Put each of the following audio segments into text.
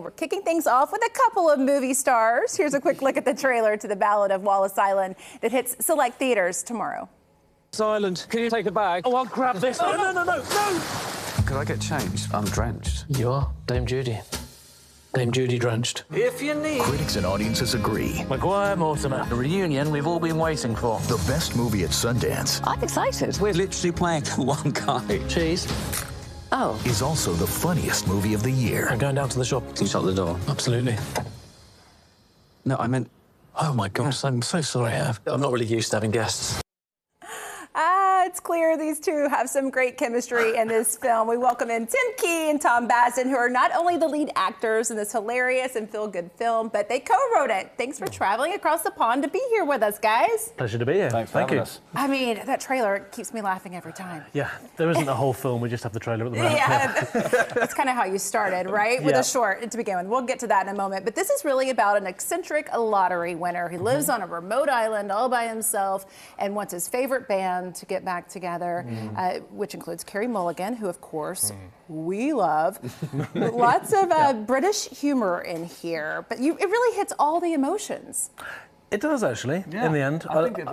We're kicking things off with a couple of movie stars. Here's a quick look at the trailer to The Ballad of Wallis Island that hits select theaters tomorrow. Island, can you take a bag? Oh, I'll grab this. Oh, no. Could I get changed? I'm drenched. You are? Dame Judy. Dame Judy drenched. If you need... Critics and audiences agree. McGwyer Mortimer. The reunion we've all been waiting for. The best movie at Sundance I'm excited. We're literally playing for one guy. Cheese. Oh. is also the funniest movie of the year. I'm going down to the shop. Can you shut the door? Absolutely. No, I meant... Oh, my gosh, I'm so sorry. I'm not really used to having guests. It's clear these two have some great chemistry in this film. We welcome in Tim Key and Tom Basden, who are not only the lead actors in this hilarious and feel-good film, but they co-wrote it. Thanks for traveling across the pond to be here with us, guys. Pleasure to be here. Thank you. Us. I mean, that trailer keeps me laughing every time. Yeah, there isn't a whole film. We just have the trailer at the moment. Yeah, that's kind of how you started, right? With Yeah. a short to begin with. We'll get to that in a moment. But this is really about an eccentric lottery winner who lives on a remote island all by himself and wants his favorite band to get back together, which includes Carey Mulligan, who, of course, we love. Lots of British humor in here, but it really hits all the emotions. It does, actually, Yeah, in the end. I think it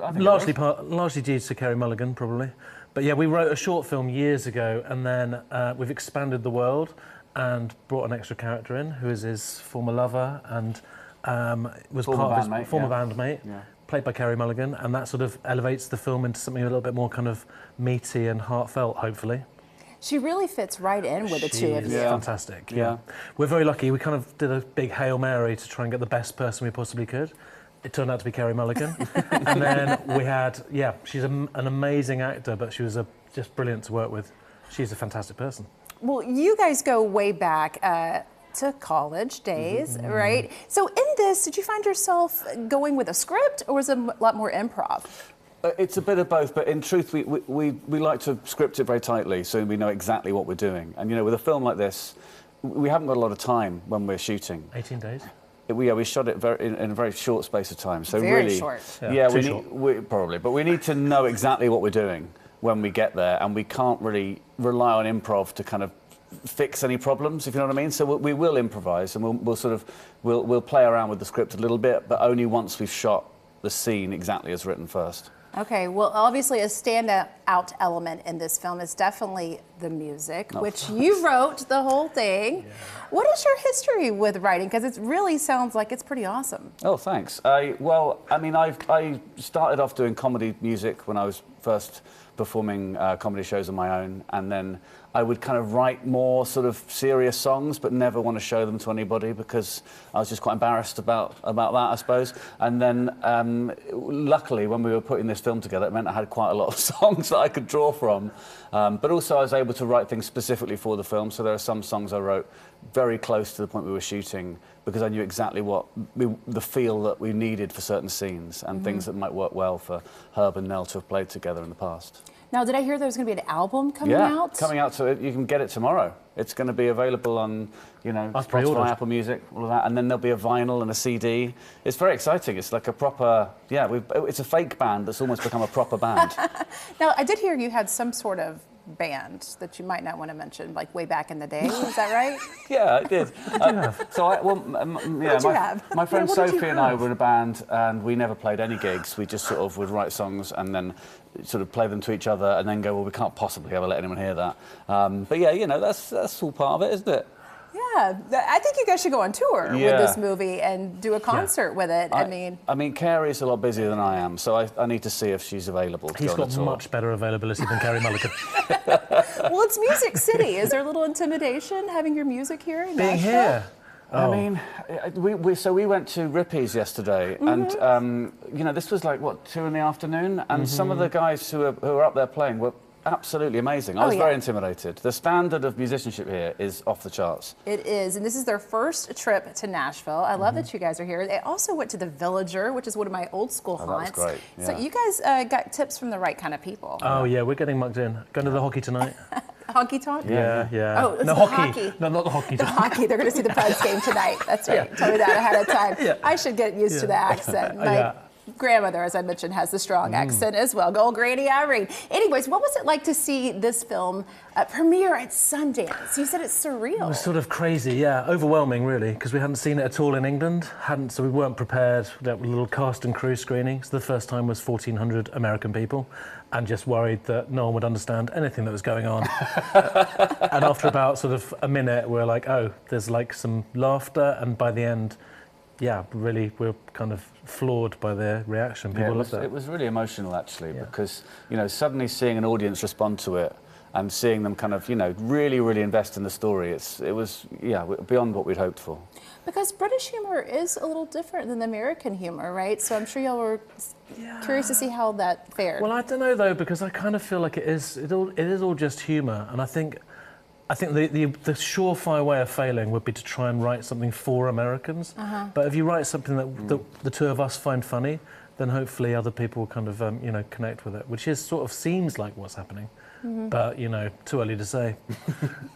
Largely due to Carey Mulligan, probably. But yeah, we wrote a short film years ago, and then we've expanded the world and brought an extra character in, who is his former lover and was Former part of his bandmate, former yeah. bandmate. Yeah. Played by Carey Mulligan, and that sort of elevates the film into something a little bit more kind of meaty and heartfelt, hopefully. She really fits right in with the two of She's you. fantastic. Yeah. We're very lucky. We kind of did a big Hail Mary to try and get the best person we possibly could. It turned out to be Carey Mulligan. And then we had, she's an amazing actor, but she was just brilliant to work with. She's a fantastic person. Well, you guys go way back to college days, right? So in this, did you find yourself going with a script, or was it a lot more improv? It's a bit of both, but in truth, we like to script it very tightly so we know exactly what we're doing. And, you know, with a film like this, we haven't got a lot of time when we're shooting. 18 days. We shot it in a very short space of time. So Very really, short. Yeah, Too short. probably. But we need to know exactly what we're doing when we get there, and we can't really rely on improv to kind of fix any problems, if you know what I mean. So we will improvise, and we'll play around with the script a little bit, but only once we've shot the scene exactly as written first. Okay, well, obviously a standout element in this film is definitely the music, which you wrote the whole thing. Yeah. What is your history with writing? Because it really sounds like it's pretty awesome. Oh, thanks. I started off doing comedy music when I was first performing comedy shows on my own, and then I would kind of write more sort of serious songs, but never want to show them to anybody because I was just quite embarrassed about that, I suppose. And then, luckily, when we were putting this film together, it meant I had quite a lot of songs that I could draw from. But also, I was able to write things specifically for the film. So there are some songs I wrote very close to the point we were shooting because I knew exactly the feel that we needed for certain scenes and things that might work well for Herb and Nell to have played together in the past. Now, did I hear there was going to be an album coming out? Yeah, coming out, so you can get it tomorrow. It's going to be available on, Spotify, Apple Music, all of that, and then there'll be a vinyl and a CD. It's very exciting. It's like a proper, it's a fake band that's almost become a proper band. Now, I did hear you had some sort of band that you might not want to mention, like way back in the day. Is that right? Yeah, I did. My friend Sophie and I were in a band, and we never played any gigs. We just sort of would write songs and then sort of play them to each other, and then go, well, we can't possibly ever let anyone hear that. But yeah, that's all part of it, isn't it? Yeah, I think you guys should go on tour with this movie and do a concert with it. I mean, Carey's a lot busier than I am, so I need to see if she's available to He's go on got a tour. much better availability than Carey Mulligan. Well, it's Music City. Is there a little intimidation having your music here in Being Nashville? here. I mean, we went to Rippy's yesterday, and this was like 2 in the afternoon, and some of the guys who were up there playing were absolutely amazing. I was very intimidated. The standard of musicianship here is off the charts. It is, and this is their first trip to Nashville. I love that you guys are here. They also went to the Villager, which is one of my old school haunts. That was great. Yeah. So you guys got tips from the right kind of people. Oh yeah, we're getting mugged in. Going to the hockey tonight. Honky tonk? Yeah. Oh, it's no the hockey. No, not the hockey. The hockey. They're going to see the Preds game tonight. That's right. Tell me that ahead of time. I should get used to the accent. grandmother, as I mentioned, has the strong accent as well. Go Granny Irene. Anyways, what was it like to see this film premiere at Sundance? You said it's surreal. It was sort of crazy, yeah, overwhelming really, because we hadn't seen it at all in England, so we weren't prepared. We had a little cast and crew screening, so the first time was 1,400 American people, and just worried that no one would understand anything that was going on. And after about sort of a minute, we were like, oh, there's like some laughter, and by the end, yeah, really, we're kind of floored by their reaction. People loved it. It was really emotional, actually, because, you know, suddenly seeing an audience respond to it and seeing them kind of, you know, really, really invest in the story, it was, yeah, beyond what we'd hoped for. Because British humor is a little different than American humor, right? So I'm sure y'all were curious to see how that fared. Well, I don't know, though, because I kind of feel like it is all just humor, and I think the surefire way of failing would be to try and write something for Americans. But if you write something that the two of us find funny, then hopefully other people will kind of, you know, connect with it, which is sort of seems like what's happening. But, you know, too early to say.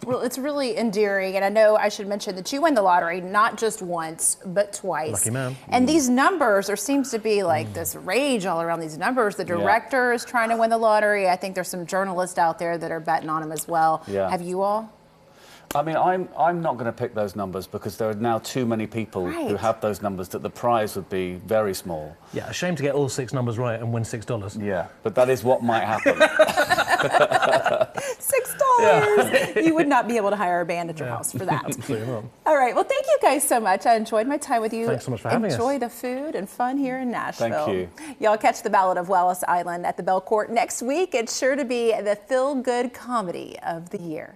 Well, it's really endearing, and I know I should mention that you win the lottery not just once, but twice. Lucky man. And these numbers, there seems to be like this rage all around these numbers. The director is trying to win the lottery. I think there's some journalists out there that are betting on him as well. Yeah. Have you all? I mean, I'm not going to pick those numbers because there are now too many people who have those numbers that the prize would be very small. Yeah, a shame to get all 6 numbers right and win $6. Yeah, but that is what might happen. $6. Yeah. You would not be able to hire a band at your house for that. Absolutely not. All right. Well, thank you guys so much. I enjoyed my time with you. Thanks so much for having us. Enjoy the food and fun here in Nashville. Thank you. Y'all catch the Ballad of Wallis Island at the Bell Court next week. It's sure to be the feel-good comedy of the year.